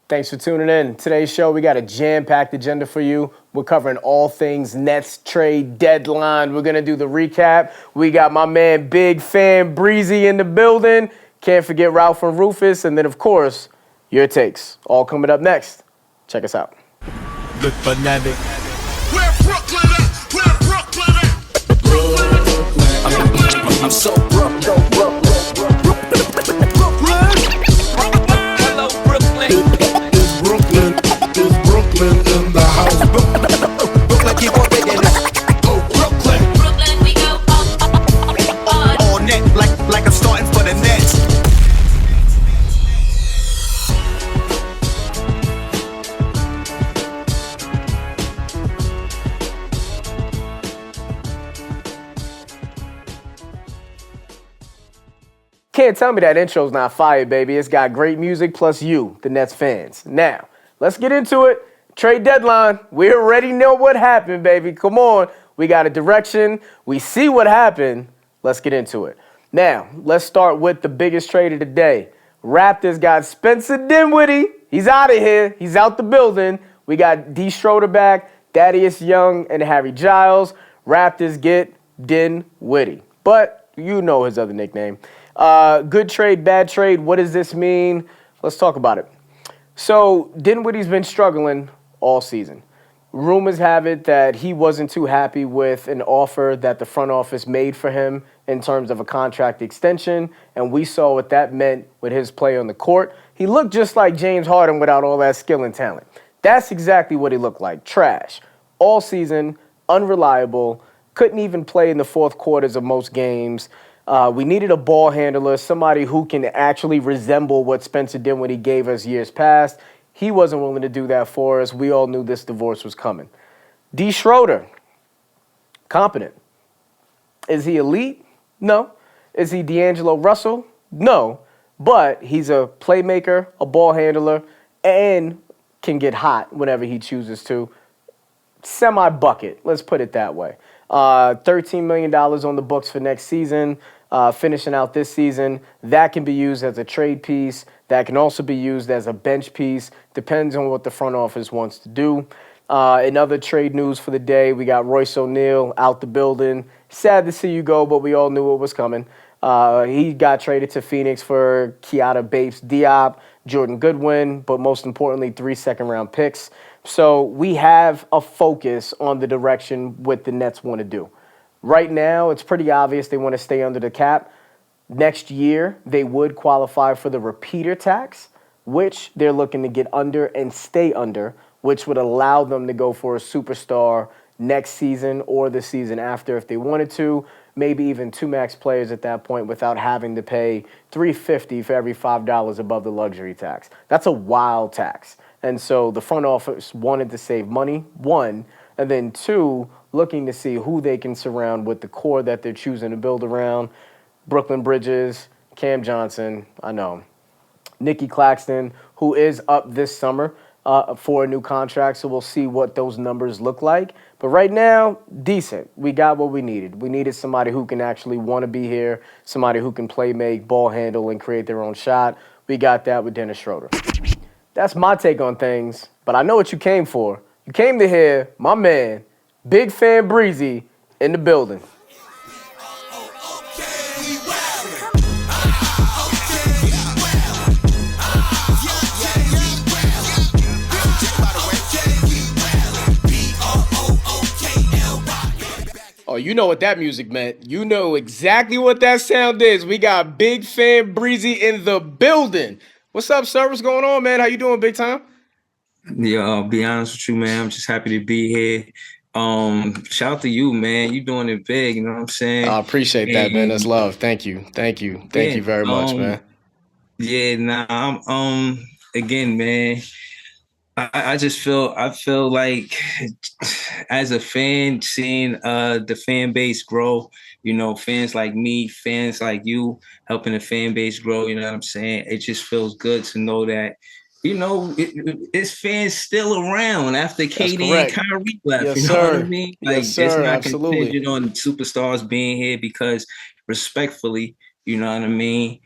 Thanks for tuning in. Today's show, we got a jam-packed agenda for you. We're covering all things Nets trade deadline. We're going to do the recap. We got my man, Big Fan Breezy in the building. Can't forget Ralph and Rufus. And then, of course, your takes. All coming up next. Check us out. The Fanatic. Where Brooklyn at? Where Brooklyn at? Brooklyn. I'm so Brooklyn. Hello, Brooklyn. It's Brooklyn in the house. Brooklyn, keep on digging. Oh, Brooklyn. Brooklyn, we go All net, like I'm starting for the Nets. Can't tell me that intro's not fire, baby. It's got great music plus you, the Nets fans. Now, let's get into it. Trade deadline. We already know what happened, baby. Come on. We got a direction. We see what happened. Let's get into it. Now, let's start with the biggest trade of the day. Raptors got Spencer Dinwiddie. He's out of here. He's out the building. We got D. Schroeder back, Thaddeus Young, and Harry Giles. Raptors get Dinwiddie. But you know his other nickname. Good trade, bad trade. What does this mean? Let's talk about it. So Dinwiddie's been struggling all season. Rumors have it that he wasn't too happy with an offer that the front office made for him in terms of a contract extension, and we saw what that meant with his play on the court. He looked just like James Harden without all that skill and talent. That's exactly what he looked like. Trash. All season, unreliable, couldn't even play in the fourth quarters of most games. We needed a ball handler, somebody who can actually resemble what Spencer Dinwiddie gave us years past. He wasn't willing to do that for us. We all knew this divorce was coming. D. Schroeder, competent. Is he elite? No. Is he D'Angelo Russell? No. But he's a playmaker, a ball handler, and can get hot whenever he chooses to. Semi-bucket, let's put it that way. $13 million on the books for next season. Finishing out this season, that can be used as a trade piece. That can also be used as a bench piece. Depends on what the front office wants to do. In other trade news for the day, we got Royce O'Neal out the building. Sad to see you go, but we all knew it was coming. He got traded to Phoenix for Keita Bates-Diop, Jordan Goodwin, but most importantly, 3 second-round picks. So we have a focus on the direction what the Nets want to do. Right now, it's pretty obvious they want to stay under the cap. Next year, they would qualify for the repeater tax, which they're looking to get under and stay under, which would allow them to go for a superstar next season or the season after if they wanted to, maybe even 2 max players at that point without having to pay $350 for every $5 above the luxury tax. That's a wild tax. And so the front office wanted to save money, one, and then two, looking to see who they can surround with the core that they're choosing to build around. Brooklyn Bridges, Cam Johnson, I know. Nicky Claxton, who is up this summer for a new contract, so we'll see what those numbers look like. But right now, decent. We got what we needed. We needed somebody who can actually want to be here, somebody who can play, make, ball handle, and create their own shot. We got that with Dennis Schroeder. That's my take on things, but I know what you came for. You came to hear my man, Big Fan Breezy, in the building. Oh, you know what that music meant. You know exactly what that sound is. We got Big Fan Breezy in the building. What's up, sir? What's going on, man? How you doing, big time? Yeah, I'll be honest with you, man. I'm just happy to be here. Shout out to you, man. You doing it big, you know what I'm saying? I appreciate that, man. That's love. Thank you. Thank you. Thank you very much, man. Yeah, I'm again, man. I just I feel like as a fan, seeing the fan base grow, you know, fans like me, fans like you, helping the fan base grow, you know what I'm saying? It just feels good to know that, you know, it's fans still around after KD and Kyrie left. Yes, you know sir. what I mean? Like, Yes, sir. it's not Absolutely. contingent on superstars being here because respectfully, you know what I mean?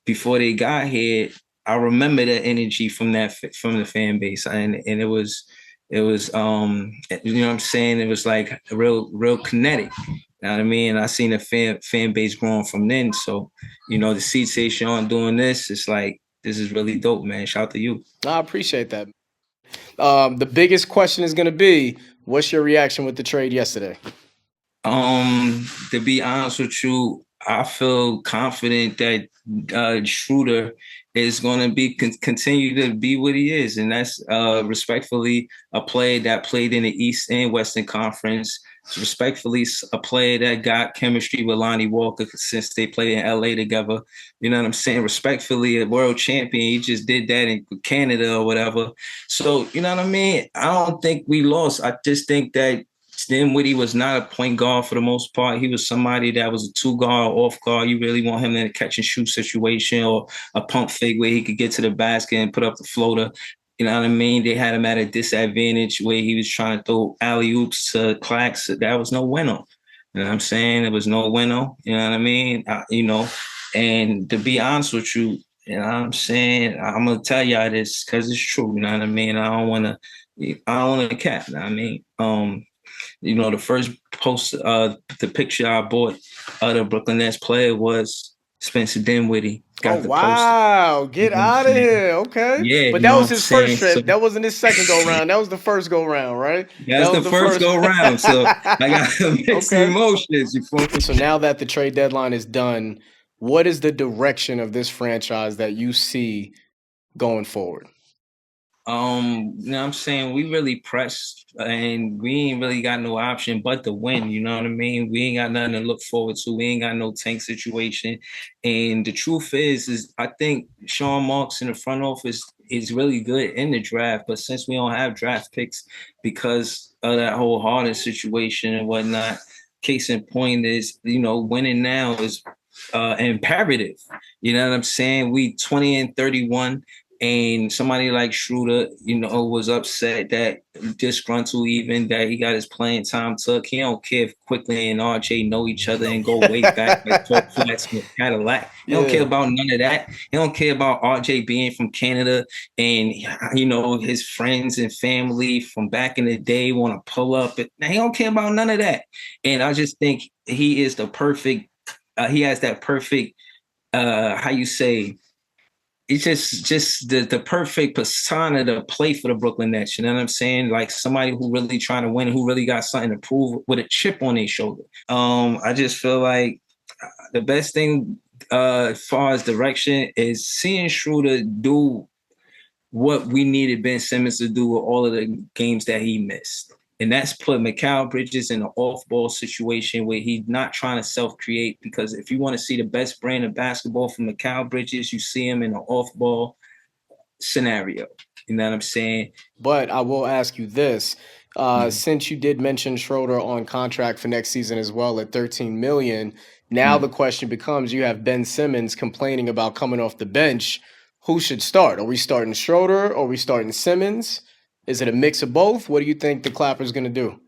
Before they got here, I remember the energy from from the fan base, and it was you know what I'm saying, it was like real kinetic. You know what I mean? I seen the fan base growing from then. So, to see Tayshaun doing this, it's like this is really dope, man. Shout out to you. I appreciate that. The biggest question is going to be, what's your reaction with the trade yesterday? To be honest with you, I feel confident that Schroeder is going to continue to be what he is, and that's respectfully a player that played in the East and Western Conference. Respectfully, a player that got chemistry with Lonnie Walker since they played in LA together. You know what I'm saying? Respectfully, a world champion. He just did that in Canada or whatever. So, you know what I mean? I don't think we lost. I just think that Dinwiddie was not a point guard for the most part. He was somebody that was a two guard, off guard. You really want him in a catch and shoot situation or a pump fake where he could get to the basket and put up the floater. You know what I mean? They had him at a disadvantage where he was trying to throw alley oops to Clax. That was no winner. You know what I'm saying? It was no winner. You know what I mean? And to be honest with you, you know what I'm saying? I'm gonna tell y'all this because it's true. You know what I mean? I don't want to cap. You know what I mean? The first post, the picture I bought of the Brooklyn Nets player was Spencer Dinwiddie. Oh, wow. Get out of here. Okay. Yeah, But you that know was what I'm his first saying? trip. So That wasn't his second go round. That was the first go round, right? that's That was the first go round. So I got mixed Okay. emotions. You feel me? So now that the trade deadline is done, what is the direction of this franchise that you see going forward? You know what I'm saying? We really pressed and we ain't really got no option but to win. You know what I mean? We ain't got nothing to look forward to. We ain't got no tank situation. And the truth is I think Sean Marks in the front office is really good in the draft. But since we don't have draft picks because of that whole Harden situation and whatnot, case in point is, winning now is imperative. You know what I'm saying? We 20-31. And somebody like Schroeder, was upset that disgruntled even that he got his playing time took. He don't care if Quickly and RJ know each other and go way back like 12 flats with Cadillac. He don't care about none of that. He don't care about RJ being from Canada and, his friends and family from back in the day want to pull up. He don't care about none of that. And I just think he is the perfect, he has that perfect, how you say, it's just the perfect persona to play for the Brooklyn Nets. You know what I'm saying? Like somebody who really trying to win, who really got something to prove with a chip on their shoulder. I just feel like the best thing as far as direction is seeing Schroeder do what we needed Ben Simmons to do with all of the games that he missed. And that's put Mikal Bridges in an off-ball situation where he's not trying to self-create, because if you want to see the best brand of basketball from Mikal Bridges, you see him in an off-ball scenario. You know what I'm saying? But I will ask you this. Since you did mention Schroeder on contract for next season as well at $13 million, now the question becomes, you have Ben Simmons complaining about coming off the bench. Who should start? Are we starting Schroeder? Or are we starting Simmons? Is it a mix of both? What do you think the Clapper's going to do?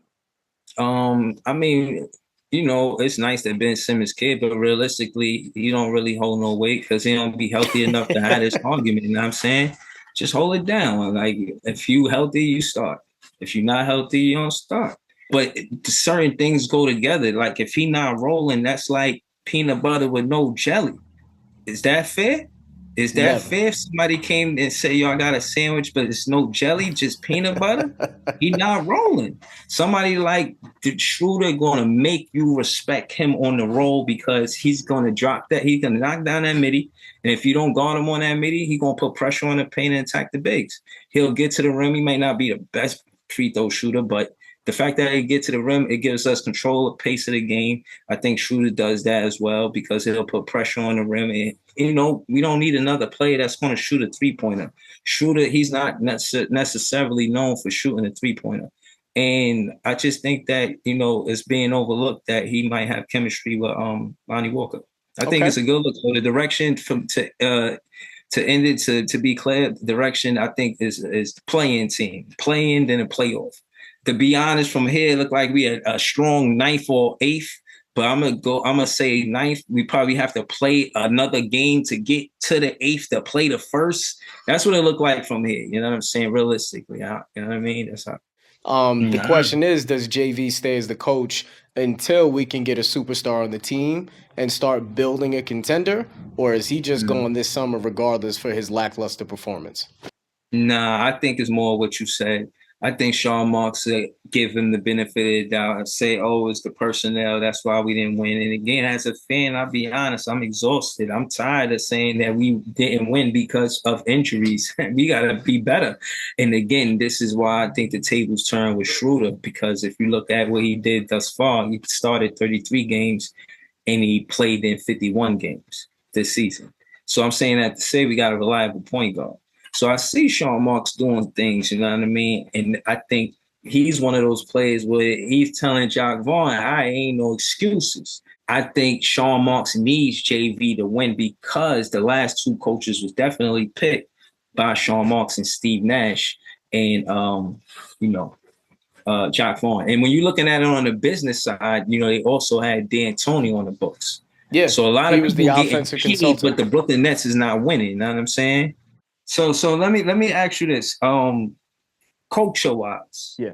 I mean, it's nice that Ben Simmons kid, but realistically, he don't really hold no weight because he don't be healthy enough to have this argument. You know what I'm saying? Just hold it down. Like, if you healthy, you start. If you're not healthy, you don't start. But certain things go together. Like, if he not rolling, that's like peanut butter with no jelly. Is that fair? Is that fair if somebody came and said, yo, I got a sandwich, but it's no jelly, just peanut butter? He not rolling. Somebody like the Schroeder going to make you respect him on the roll because he's going to drop that. He's going to knock down that midi. And if you don't guard him on that midi, he's going to put pressure on the paint and attack the bigs. He'll get to the rim. He may not be the best free throw shooter, but the fact that he get to the rim, it gives us control of pace of the game. I think Schroeder does that as well because it'll put pressure on the rim. And, we don't need another player that's going to shoot a three-pointer. Schroeder, he's not necessarily known for shooting a three-pointer. And I just think that, it's being overlooked that he might have chemistry with Lonnie Walker. I think it's a good look. So the direction to end it, to be clear, the direction I think is playing team. Playing, then a playoff. To be honest, from here, it looked like we had a strong ninth or eighth. But I'm gonna say ninth. We probably have to play another game to get to the eighth to play the first. That's what it looked like from here. You know what I'm saying? Realistically, you know what I mean? That's how. The Nah. question is, does JV stay as the coach until we can get a superstar on the team and start building a contender, or is he just going this summer regardless for his lackluster performance? Nah, I think it's more what you said. I think Sean Marks give him the benefit of the doubt and say, "Oh, it's the personnel. That's why we didn't win." And again, as a fan, I'll be honest, I'm exhausted. I'm tired of saying that we didn't win because of injuries. We gotta be better. And again, this is why I think the tables turn with Schroeder, because if you look at what he did thus far, he started 33 games and he played in 51 games this season. So I'm saying that to say we got a reliable point guard. So I see Sean Marks doing things, you know what I mean? And I think he's one of those players where he's telling Jock Vaughn, I ain't no excuses. I think Sean Marks needs JV to win because the last two coaches was definitely picked by Sean Marks and Steve Nash and you know, Jock Vaughn. And when you're looking at it on the business side, you know, they also had Dan Tony on the books. Yeah, So a lot he of was the people getting offensive paid, consultant. but the Brooklyn Nets is not winning. You know what I'm saying? So let me ask you this. Culture wise, Yeah.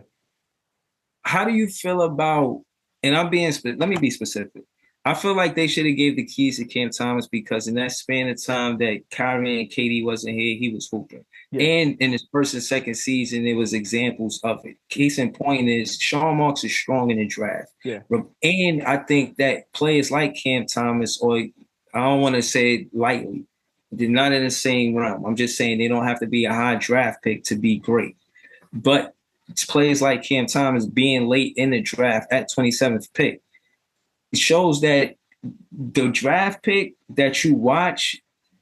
how do you feel about, and let me be specific. I feel like they should have gave the keys to Cam Thomas because in that span of time that Kyrie and KD wasn't here, he was hooping. Yeah. And in his first and second season, there was examples of it. Case in point is Sean Marks is strong in the draft. Yeah. And I think that players like Cam Thomas, or I don't want to say it lightly, they're not in the same realm. I'm just saying they don't have to be a high draft pick to be great. But players like Cam Thomas being late in the draft at 27th pick, it shows that the draft pick that you watch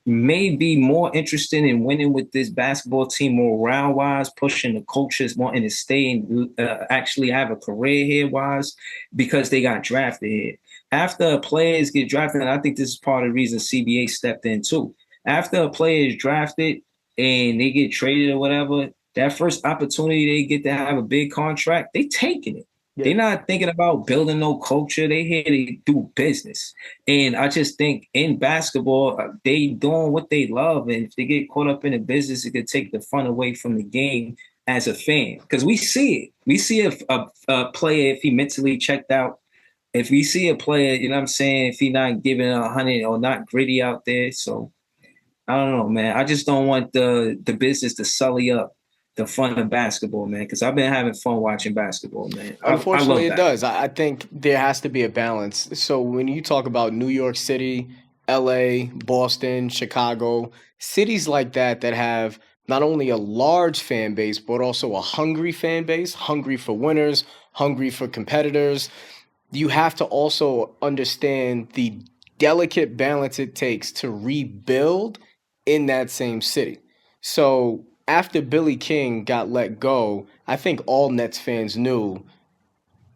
may be more interested in winning with this basketball team more round wise, pushing the coaches, wanting to stay and actually have a career here wise because they got drafted here. After players get drafted, and I think this is part of the reason CBA stepped in too. After a player is drafted and they get traded or whatever, that first opportunity they get to have a big contract, they taking it. Yeah. They're not thinking about building no culture. They here to do business. And I just think in basketball, they doing what they love. And if they get caught up in the business, it could take the fun away from the game as a fan. Because we see it. We see a player, if he mentally checked out, if we see a player, you know what I'm saying, if he not giving 100 or not gritty out there. So I don't know, man. I just don't want the business to sully up the fun of basketball, man, because I've been having fun watching basketball, man. I Unfortunately, love it that. does. I think there has to be a balance. So when you talk about New York City, LA, Boston, Chicago, cities like that that have not only a large fan base, but also a hungry fan base, hungry for winners, hungry for competitors, you have to also understand the delicate balance it takes to rebuild in that same city. So after Billy King got let go, I think all Nets fans knew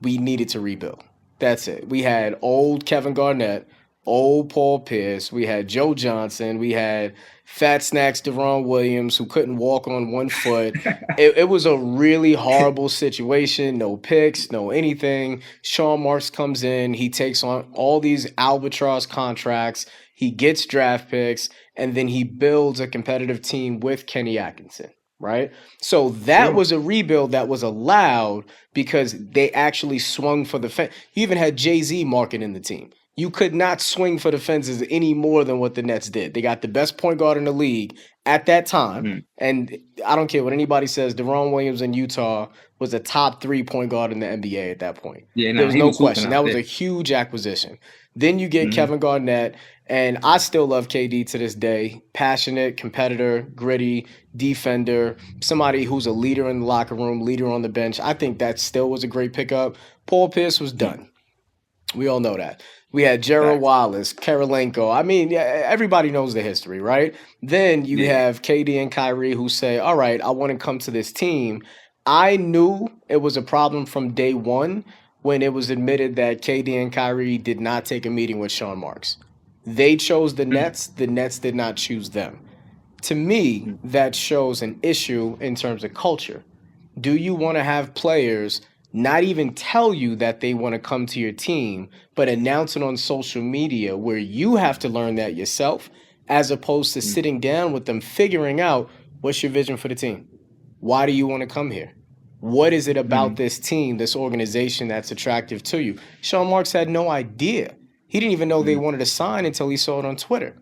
we needed to rebuild. That's it. We had old Kevin Garnett, old Paul Pierce, we had Joe Johnson, we had Fat Snacks Deron Williams who couldn't walk on one foot. It was a really horrible situation. No picks, no anything. Sean Marks comes in, he takes on all these albatross contracts, he gets draft picks, and then he builds a competitive team with Kenny Atkinson. Right. So that was a rebuild that was allowed because they actually swung for the fence. You even had Jay-Z marketing the team. You could not swing for the fences any more than what the Nets did. They got the best point guard in the league at that time. Mm-hmm. And I don't care what anybody says, Deron Williams in Utah was a top 3 point guard in the NBA at that point. Yeah, There was he no was hooping question. out That was there. a huge acquisition. Then you get Mhm. Kevin Garnett, and I still love KD to this day. Passionate, competitor, gritty, defender, somebody who's a leader in the locker room, leader on the bench. I think that still was a great pickup. Paul Pierce was done. We all know that. We had Gerald Facts. Wallace, Karolinko. I mean, yeah, everybody knows the history, right? Then you Yeah. have KD and Kyrie who say, all right, I want to come to this team. I knew it was a problem from day one when it was admitted that KD and Kyrie did not take a meeting with Sean Marks. They chose the Nets. The Nets did not choose them. To me, that shows an issue in terms of culture. Do you want to have players not even tell you that they want to come to your team, but announce it on social media where you have to learn that yourself, as opposed to sitting down with them, figuring out what's your vision for the team? Why do you want to come here? What is it about this team, this organization that's attractive to you? Sean Marks had no idea. He didn't even know they wanted to sign until he saw it on Twitter.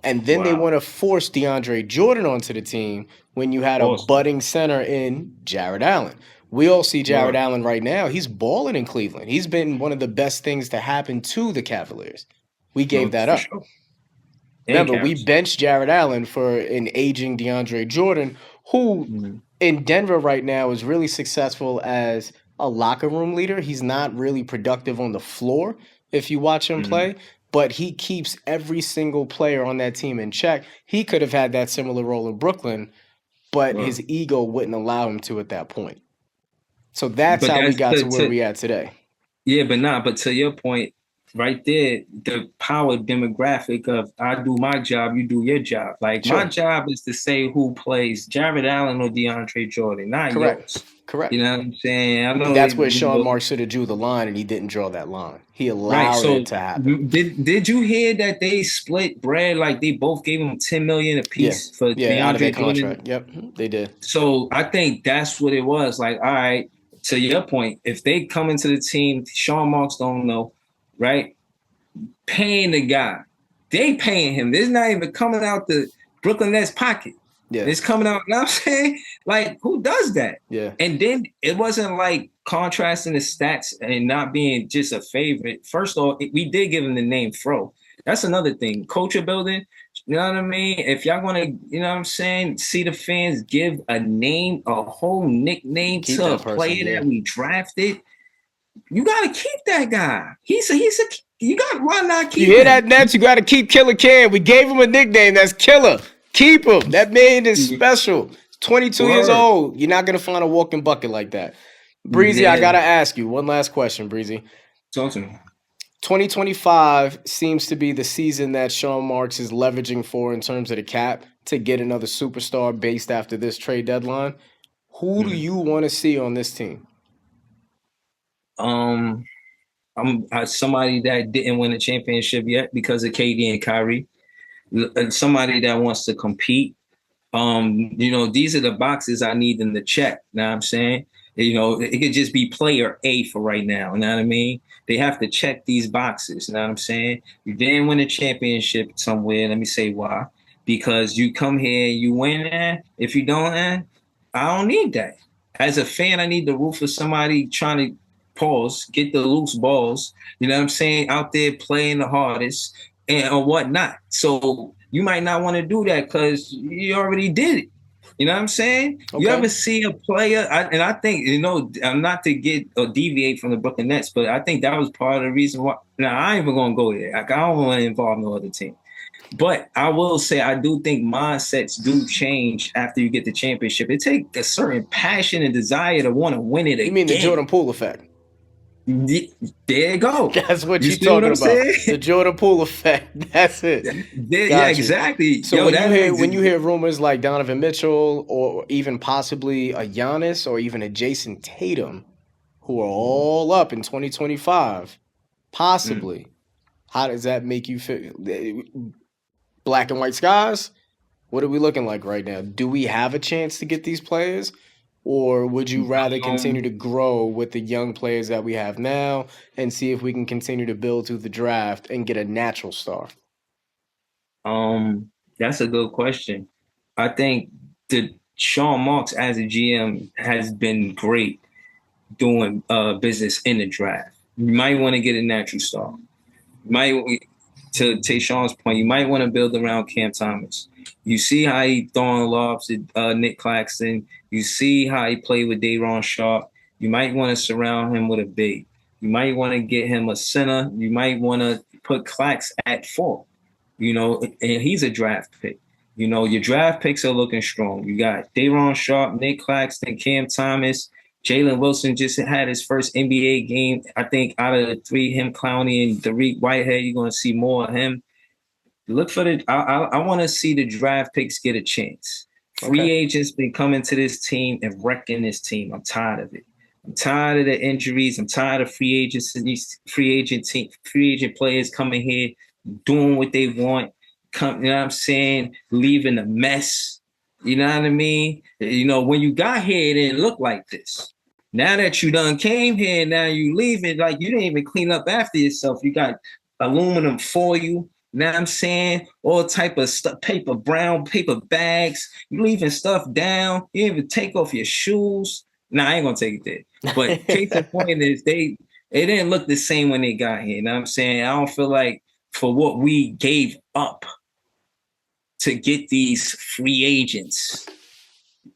And then they want to force DeAndre Jordan onto the team when you had a budding center in Jared Allen. We all see Jared Allen right now. He's balling in Cleveland. He's been one of the best things to happen to the Cavaliers. We gave that up. Sure. Remember, we benched Jared Allen for an aging DeAndre Jordan, who in Denver right now is really successful as a locker room leader. He's not really productive on the floor if you watch him play, but he keeps every single player on that team in check. He could have had that similar role in Brooklyn, but his ego wouldn't allow him to at that point. So that's how we got to where we at today. Yeah, but to your point, right there, the power demographic of I do my job, you do your job. Like my job is to say who plays Jared Allen or DeAndre Jordan, not yours. Correct. You know what I'm saying? I know that's where Sean Marks should have drew the line, and he didn't draw that line. He allowed it to happen. Did you hear that they split bread? Like they both gave him $10 million apiece for DeAndre Jordan? Yep, they did. So I think that's what it was. Like, all right, to your point, if they come into the team, Sean Marks don't know, right? Paying the guy. They paying him. It's not even coming out the Brooklyn Nets pocket. Yeah. It's coming out, you know what I'm saying? Like, who does that? Yeah. And then it wasn't like contrasting the stats and not being just a favorite. First of all, we did give him the name Fro. That's another thing. Culture building, you know what I mean? If y'all want to, you know what I'm saying, see the fans give a name, a whole nickname to a player that we drafted, you got to keep that guy. You got why not keep him? You hear that, Nets? You got to keep Killer Cam. We gave him a nickname. That's Killer. Keep him. That man is special. 22 years old. You're not going to find a walking bucket like that. Breezy, I got to ask you one last question, Breezy. Talk to me. 2025 seems to be the season that Sean Marks is leveraging for in terms of the cap to get another superstar based after this trade deadline. Who do you want to see on this team? I'm somebody that didn't win a championship yet because of KD and Kyrie. Somebody that wants to compete. These are the boxes I need them to check. You know what I'm saying? It could just be player A for right now. You know what I mean? They have to check these boxes. You know what I'm saying? You didn't win a championship somewhere. Let me say why. Because you come here, you win. If you don't, I don't need that. As a fan, I need the roof of somebody trying to get the loose balls. You know what I'm saying? Out there playing the hardest or whatnot. So you might not want to do that because you already did it. You know what I'm saying? Okay. You ever see a player, I think, I'm not to get or deviate from the Brooklyn Nets, but I think that was part of the reason why. Now, I ain't even going to go there. Like, I don't want to involve no other team. But I will say I do think mindsets do change after you get the championship. It takes a certain passion and desire to want to win it again. You mean the Jordan Poole effect? There you go. That's what you're talking about. The Jordan Poole effect. That's it. Yeah, exactly. So when you hear rumors like Donovan Mitchell or even possibly a Giannis or even a Jason Tatum, who are all up in 2025, possibly, how does that make you feel? Black and white skies? What are we looking like right now? Do we have a chance to get these players? Or would you rather continue to grow with the young players that we have now and see if we can continue to build through the draft and get a natural star? That's a good question. I think the Sean Marks as a GM has been great doing business in the draft. You might want to get a natural star. To take Sean's point, you might want to build around Cam Thomas. You see how he throwing lobs at Nick Claxton. You see how he played with Day'Ron Sharp. You might want to surround him with a big. You might want to get him a center. You might want to put Clax at 4. And he's a draft pick. Your draft picks are looking strong. You got Day'Ron Sharp, Nick Claxton, Cam Thomas. Jalen Wilson just had his first NBA game. I think out of the 3, him, Clowney, and Tariq Whitehead, you're going to see more of him. Look for I want to see the draft picks get a chance. Free agents been coming to this team and wrecking this team. I'm tired of it. I'm tired of the injuries. I'm tired of these free agent players coming here, doing what they want. You know what I'm saying? Leaving a mess. You know what I mean? You know, when you got here, it didn't look like this. Now that you done came here, now you leaving, like you didn't even clean up after yourself. You got aluminum foil. You know what I'm saying? All type of stuff, brown paper bags. You leaving stuff down. You didn't even take off your shoes. Nah, I ain't gonna take it there. But case in point is it didn't look the same when they got here. You know what I'm saying? I don't feel like for what we gave up to get these free agents.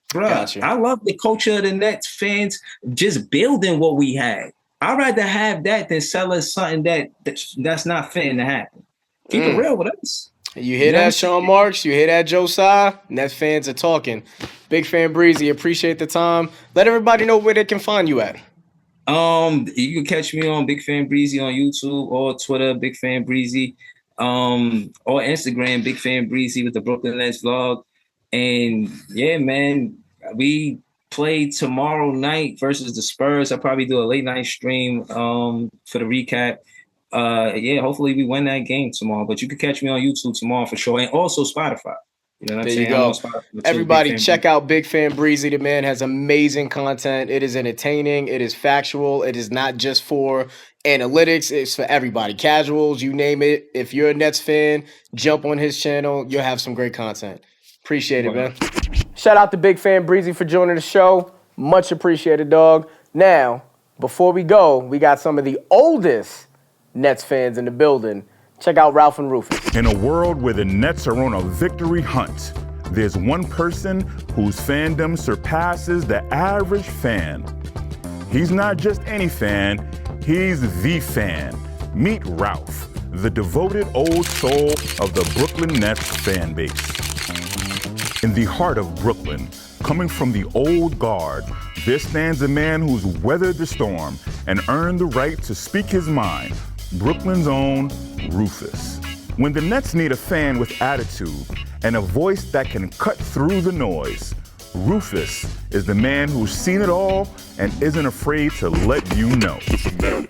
Bruh, Gotcha. I love the culture of the Nets fans just building what we had. I'd rather have that than sell us something that's not fitting to happen. Keep it real with us. You hear that, Sean Marks? You hear that, Josiah? Nets fans are talking. Big Fan Breezy, appreciate the time. Let everybody know where they can find you at. You can catch me on Big Fan Breezy on YouTube or Twitter, Big Fan Breezy, or Instagram, Big Fan Breezy with the Brooklyn Nets vlog. And yeah, man, we play tomorrow night versus the Spurs. I'll probably do a late night stream for the recap. Yeah, hopefully we win that game tomorrow. But you can catch me on YouTube tomorrow for sure, and also Spotify. You know what I'm There saying? you I'm go. on Spotify too, Everybody, Big Fan check Breezy. out Big Fan Breezy. The man has amazing content. It is entertaining. It is factual. It is not just for analytics. It's for everybody. Casuals, you name it. If you're a Nets fan, jump on his channel. You'll have some great content. Appreciate it, man. Shout out to Big Fan Breezy for joining the show. Much appreciated, dog. Now, before we go, we got some of the oldest Nets fans in the building. Check out Ralph and Rufus. In a world where the Nets are on a victory hunt, there's one person whose fandom surpasses the average fan. He's not just any fan, he's the fan. Meet Ralph, the devoted old soul of the Brooklyn Nets fan base. In the heart of Brooklyn, coming from the old guard, there stands a man who's weathered the storm and earned the right to speak his mind, Brooklyn's own Rufus. When the Nets need a fan with attitude and a voice that can cut through the noise, Rufus is the man who's seen it all and isn't afraid to let you know.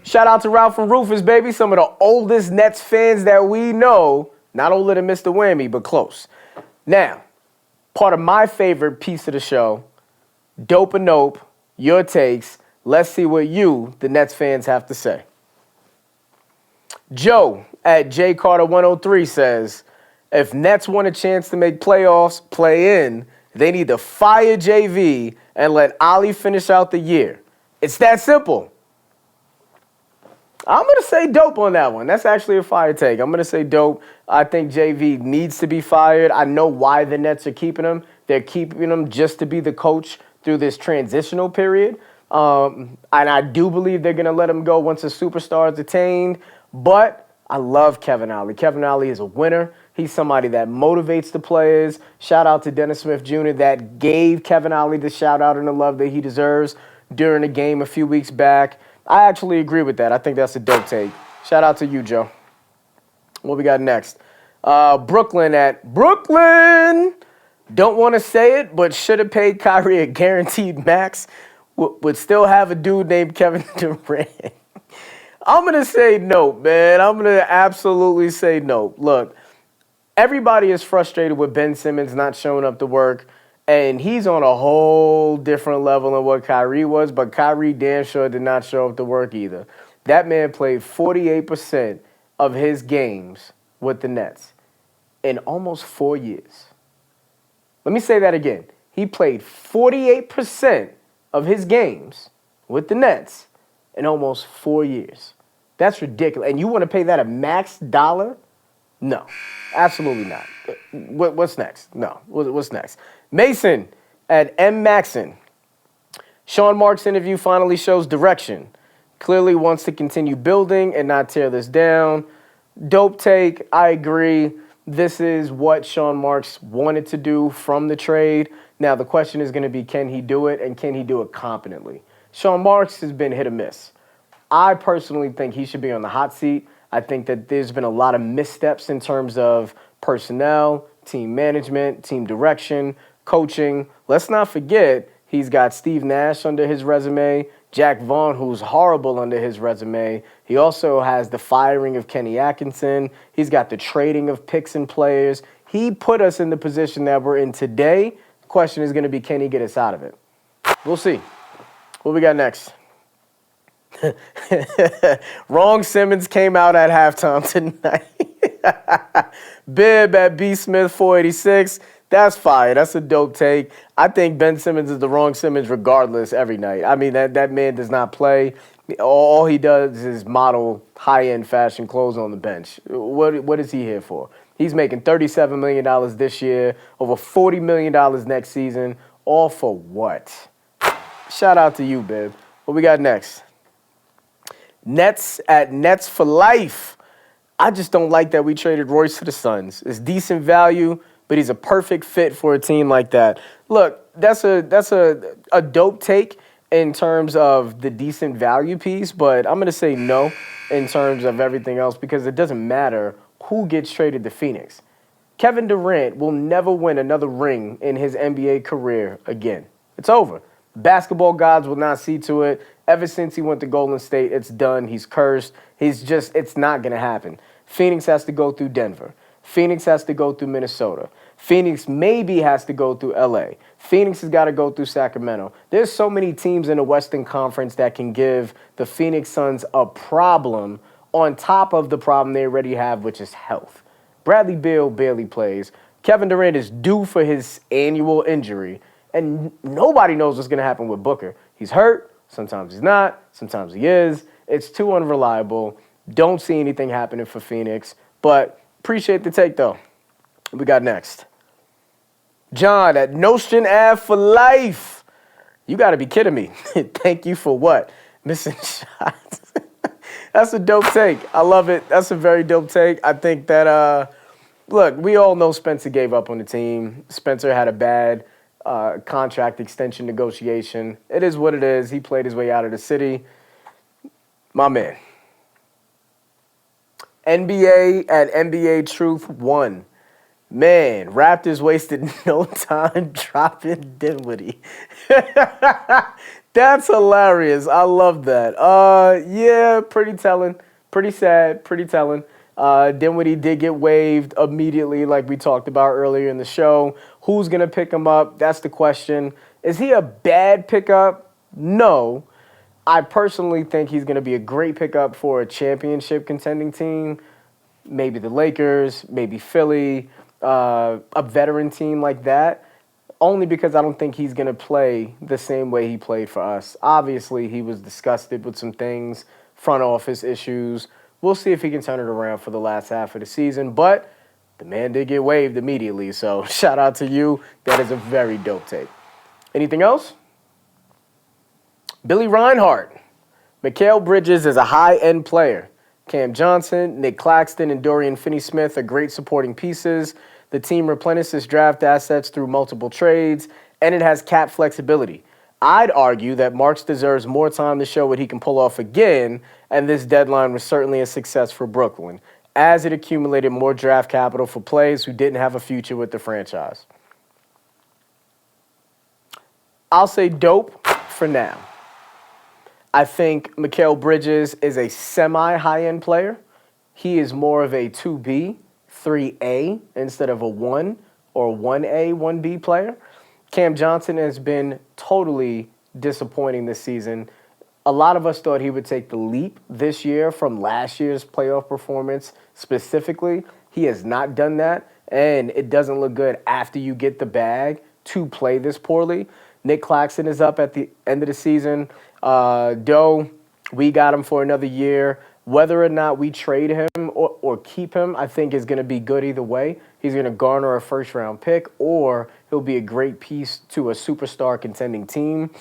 Shout out to Ralph and Rufus, baby. Some of the oldest Nets fans that we know. Not older than Mr. Whammy, but close. Now, part of my favorite piece of the show, Dope or Nope, your takes. Let's see what you, the Nets fans, have to say. Joe at JCarter103 says, if Nets want a chance to make playoffs, play in, they need to fire JV and let Ollie finish out the year. It's that simple. I'm going to say dope on that one. That's actually a fire take. I'm going to say dope. I think JV needs to be fired. I know why the Nets are keeping him. They're keeping him just to be the coach through this transitional period. And I do believe they're going to let him go once a superstar is attained. But I love Kevin Ollie. Kevin Ollie is a winner. He's somebody that motivates the players. Shout out to Dennis Smith Jr. that gave Kevin Ollie the shout out and the love that he deserves during the game a few weeks back. I actually agree with that. I think that's a dope take. Shout out to you, Joe. What we got next? Brooklyn at Brooklyn. Don't want to say it, but should have paid Kyrie a guaranteed max. Would still have a dude named Kevin Durant. I'm going to say no, man. I'm going to absolutely say no. Look, everybody is frustrated with Ben Simmons not showing up to work, and he's on a whole different level than what Kyrie was, but Kyrie damn sure did not show up to work either. That man played 48% of his games with the Nets in almost 4 years. Let me say that again. He played 48% of his games with the Nets in almost 4 years. That's ridiculous. And you want to pay that a max dollar? No, absolutely not. What's next? No, what's next? Mason at M. Maxon. Sean Marks' interview finally shows direction. Clearly wants to continue building and not tear this down. Dope take. I agree. This is what Sean Marks wanted to do from the trade. Now, the question is going to be, can he do it, and can he do it competently? Sean Marks has been hit or miss. I personally think he should be on the hot seat. I think that there's been a lot of missteps in terms of personnel, team management, team direction, coaching. Let's not forget, He's got Steve Nash under his resume, Jack Vaughn, who's horrible under his resume. He also has the firing of Kenny Atkinson. He's got the trading of picks and players. He put us in the position that we're in today. The question is going to be, can he get us out of it? We'll see. What we got next? Wrong Simmons came out at halftime tonight. Bib at B Smith 486. That's fire. That's a dope take. I think Ben Simmons is the wrong Simmons regardless every night. I mean, that man does not play. All he does is model high-end fashion clothes on the bench. What is he here for? He's making $37 million this year, over $40 million next season. All for what? Shout out to you, Bib. What we got next? Nets at Nets for life. I just don't like that we traded Royce to the Suns. It's decent value, but he's a perfect fit for a team like that. Look, that's a dope take in terms of the decent value piece, but I'm going to say no in terms of everything else because it doesn't matter who gets traded to Phoenix. Kevin Durant will never win another ring in his NBA career again. It's over. Basketball gods will not see to it. Ever since he went to Golden State, it's done. He's cursed. It's not going to happen. Phoenix has to go through Denver. Phoenix has to go through Minnesota. Phoenix maybe has to go through LA. Phoenix has got to go through Sacramento. There's so many teams in the Western Conference that can give the Phoenix Suns a problem on top of the problem they already have, which is health. Bradley Beal barely plays. Kevin Durant is due for his annual injury, and nobody knows what's going to happen with Booker. He's hurt. Sometimes he's not. Sometimes he is. It's too unreliable. Don't see anything happening for Phoenix, but appreciate the take, though. What we got next? John at Notion Ave for life. You got to be kidding me. Thank you for what? Missing shots. That's a dope take. I love it. That's a very dope take. I think that, look, we all know Spencer gave up on the team. Spencer had a bad contract extension negotiation. It is what it is. He played his way out of the city. My man. NBA at NBA Truth 1. Man, Raptors wasted no time dropping Dinwiddie. That's hilarious. I love that. Yeah, pretty telling. Pretty sad, pretty telling. Dinwiddie did get waived immediately like we talked about earlier in the show. Who's going to pick him up? That's the question. Is he a bad pickup? No. I personally think he's going to be a great pickup for a championship contending team. Maybe the Lakers, maybe Philly, a veteran team like that. Only because I don't think he's going to play the same way he played for us. Obviously, he was disgusted with some things, front office issues. We'll see if he can turn it around for the last half of the season. But the man did get waived immediately. So shout out to you. That is a very dope take. Anything else? Billy Reinhart. Mikal Bridges is a high-end player. Cam Johnson, Nick Claxton, and Dorian Finney-Smith are great supporting pieces. The team replenishes draft assets through multiple trades, and it has cap flexibility. I'd argue that Marks deserves more time to show what he can pull off again, and this deadline was certainly a success for Brooklyn, as it accumulated more draft capital for players who didn't have a future with the franchise. I'll say dope for now. I think Mikal Bridges is a semi-high-end player. He is more of a 2B, 3A instead of a 1 or 1A, 1B player. Cam Johnson has been totally disappointing this season. A lot of us thought he would take the leap this year from last year's playoff performance specifically. He has not done that, and it doesn't look good after you get the bag to play this poorly. Nick Claxton is up at the end of the season. Doe, we got him for another year. Whether or not we trade him or keep him, I think is going to be good either way. He's going to garner a first-round pick, or he'll be a great piece to a superstar contending team.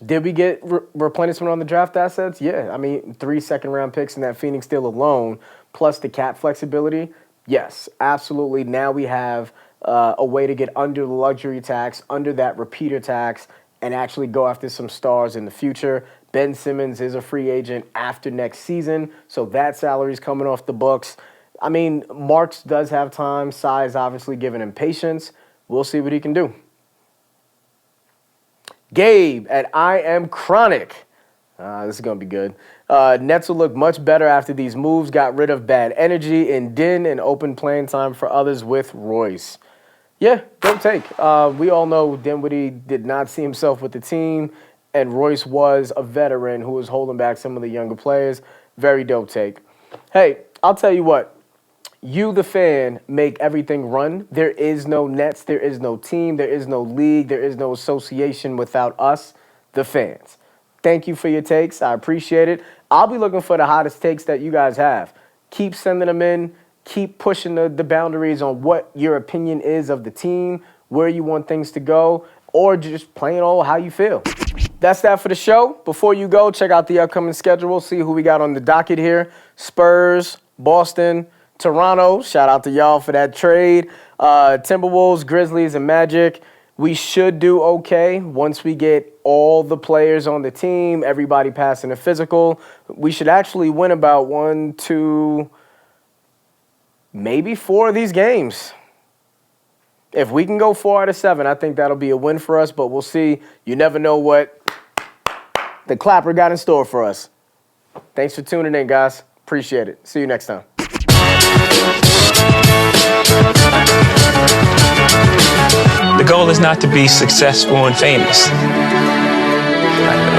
Did we get replenishment on the draft assets? Yeah. I mean, 3 second-round picks in that Phoenix deal alone, plus the cap flexibility. Yes, absolutely. Now we have a way to get under the luxury tax, under that repeater tax, and actually go after some stars in the future. Ben Simmons is a free agent after next season, so that salary's coming off the books. I mean, Marks does have time. Size obviously giving him patience. We'll see what he can do. Gabe at I Am Chronic. This is going to be good. Nets will look much better after these moves. Got rid of bad energy in Din and open playing time for others with Royce. Yeah, dope take. We all know Dinwiddie did not see himself with the team, and Royce was a veteran who was holding back some of the younger players. Very dope take. Hey, I'll tell you what. You, the fan, make everything run. There is no Nets. There is no team. There is no league. There is no association without us, the fans. Thank you for your takes. I appreciate it. I'll be looking for the hottest takes that you guys have. Keep sending them in. Keep pushing the boundaries on what your opinion is of the team, where you want things to go, or just plain old how you feel. That's that for the show. Before you go, check out the upcoming schedule. See who we got on the docket here. Spurs, Boston, Toronto. Shout out to y'all for that trade. Timberwolves, Grizzlies, and Magic. We should do okay once we get all the players on the team, everybody passing a physical. We should actually win about 1, 2, maybe 4 of these games. If we can go 4 out of 7, I think that'll be a win for us, but we'll see. You never know what the Clapper got in store for us. Thanks for tuning in, guys. Appreciate it. See you next time. The goal is not to be successful and famous.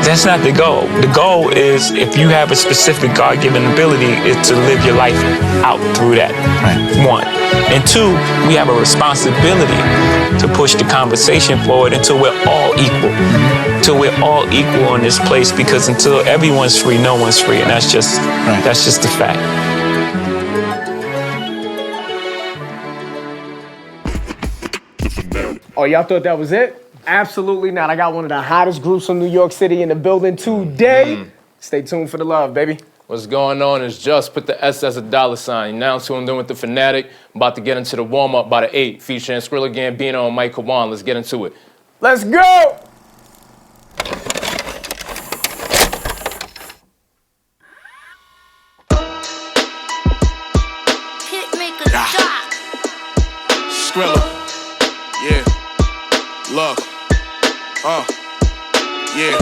That's not the goal. The goal is, if you have a specific God-given ability, is to live your life out through that. Right. 1. And 2, we have a responsibility to push the conversation forward until we're all equal. Until we're all equal in this place, because until everyone's free, no one's free. And that's just the fact. Oh, y'all thought that was it? Absolutely not. I got one of the hottest groups from New York City in the building today. Stay tuned for the love, baby. What's going on is just put the S as a $. You now tuned in with the Fanatic. About to get into the warm-up by the 8, featuring Skrilla Gambino and Mike Kawan. Let's get into it. Let's go! Skrilla. Yeah. Look. Yeah.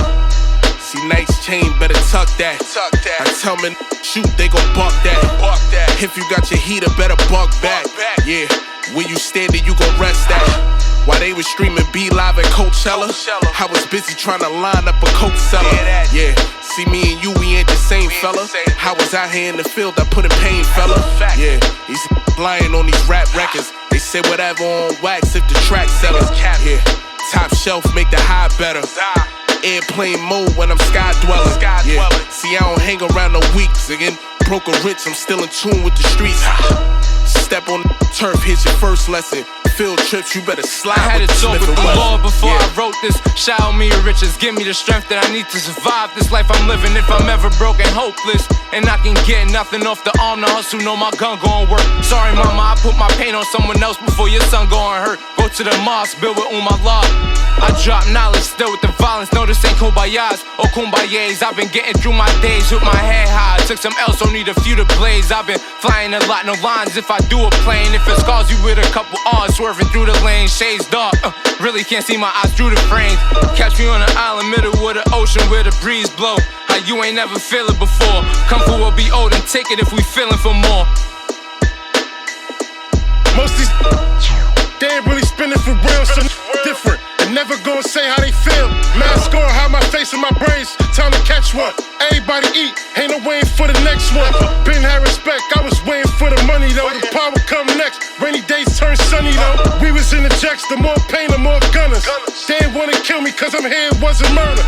See, nice chain, better tuck that. I tell men, shoot, they gon' buck that. If you got your heater, better buck back. Yeah. When you standing, you gon' rest that. While they was streaming B Live at Coachella, I was busy trying to line up a coke seller. Yeah. See, me and you, we ain't the same fella. I was out here in the field, I put in pain, fella. Yeah. These lying on these rap records. They say whatever on wax if the track sellers. Yeah. Top shelf make the high better. Airplane mode when I'm sky dweller. Yeah. See, I don't hang around no weeks. Again, broke or rich, I'm still in tune with the streets. Step on the turf, here's your first lesson. Field trips, you better slide. I had with a talk with the Lord before I Yeah. wrote this. Shower me with riches, give me the strength that I need to survive this life I'm living. If I'm ever broke and hopeless, and I can get nothing off the arm to hustle, know my gun gon' work. Sorry, mama, I put my pain on someone else before your son gon' hurt. Go to the mosque, build with Umallah. I drop knowledge, still with the violence. No, this ain't kumbayas or kumbayas. I've been getting through my days with my head high. Took some else, don't need a few to blaze. I've been flying a lot, no lines if I do a plane. If it scars you with a couple R's, swerving through the lane, shades dark. Really can't see my eyes through the frames. Catch me on an island, middle of the ocean where the breeze blow. How you ain't never feel it before. Comfort will be old and take it if we feeling for more. Most these they ain't really spinning for real, so different. And never gonna say how they feel. Mask on, hide my face and my brains. Time to catch one. Everybody eat, ain't no waiting for the next one. Been had respect, I was waiting for the money though. The power come next. Rainy days turn sunny though. We was in the jacks, the more pain, the more gunners. They ain't wanna kill me cause I'm here, it wasn't murder.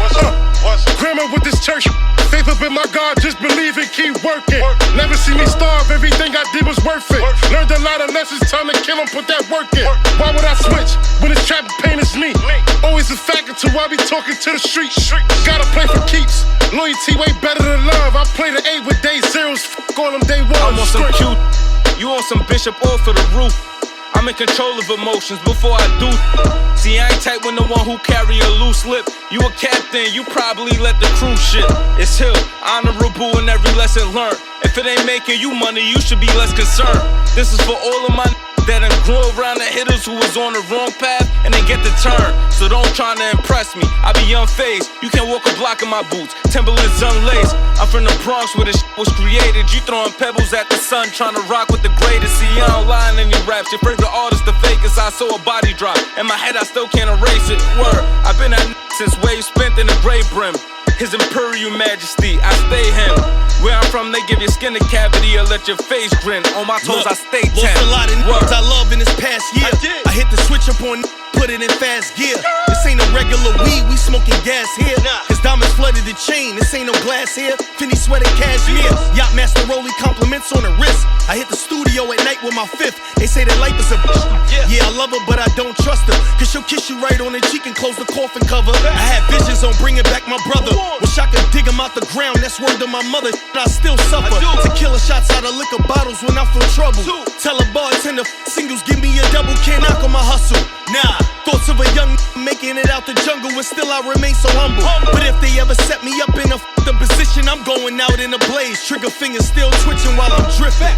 Grandma with this church. Faith up in my God, just believe and keep working. Never see me starve, everything I did was worth it. Learned a lot of lessons, time to kill 'em, put that work in. Why would I switch when it's trap and pain is me? Always a factor till I be talking to the street. Gotta play for keeps, loyalty way better than love. I play the 8 with day zeros, f*** on them day ones. I want some cute, you want some bishop off of the roof. I'm in control of emotions before I do. See, I ain't tight with the one who carry a loose lip. You a captain, you probably let the crew shit. It's hill, honorable in every lesson learned. If it ain't making you money, you should be less concerned. This is for all of my that done grew around the hitters who was on the wrong path and they get the turn. So don't try to impress me, I be unfazed. You can't walk a block in my boots, Timberlands unlaced. I'm from the Bronx where this shit was created. You throwing pebbles at the sun, trying to rock with the greatest. See, I don't lie in any raps. Your favorite artist, the fakest. I saw a body drop. In my head, I still can't erase it. Word, I've been at since waves spent in the gray brim. His Imperial Majesty, I stay him. Where I'm from, they give your skin a cavity or let your face grin. On my toes, I stay 10. Lost a lot of niggas I love in this past year. I hit the switch up on put it in fast gear. This ain't a regular weed, we smoking gas here. Cause diamonds flooded the chain, this ain't no glass here. Finny sweated cashmere, Yacht Master Rolly compliments on the wrist. I hit the studio at night with my fifth. They say that life is a bitch. Yeah, I love her, but I don't trust her. Cause she'll kiss you right on the cheek and close the coffin cover. I had visions on bringing back my brother. Wish I could dig him out the ground, that's word to my mother. I still suffer. Tequila shots out of liquor bottles when I feel trouble. Tell a bartender, singles, give me a double, can't knock on my hustle. Nah, thoughts of a young making it out the jungle and still I remain so humble. But if they ever set me up in a position, I'm going out in a blaze. Trigger fingers still twitching while I'm drifting.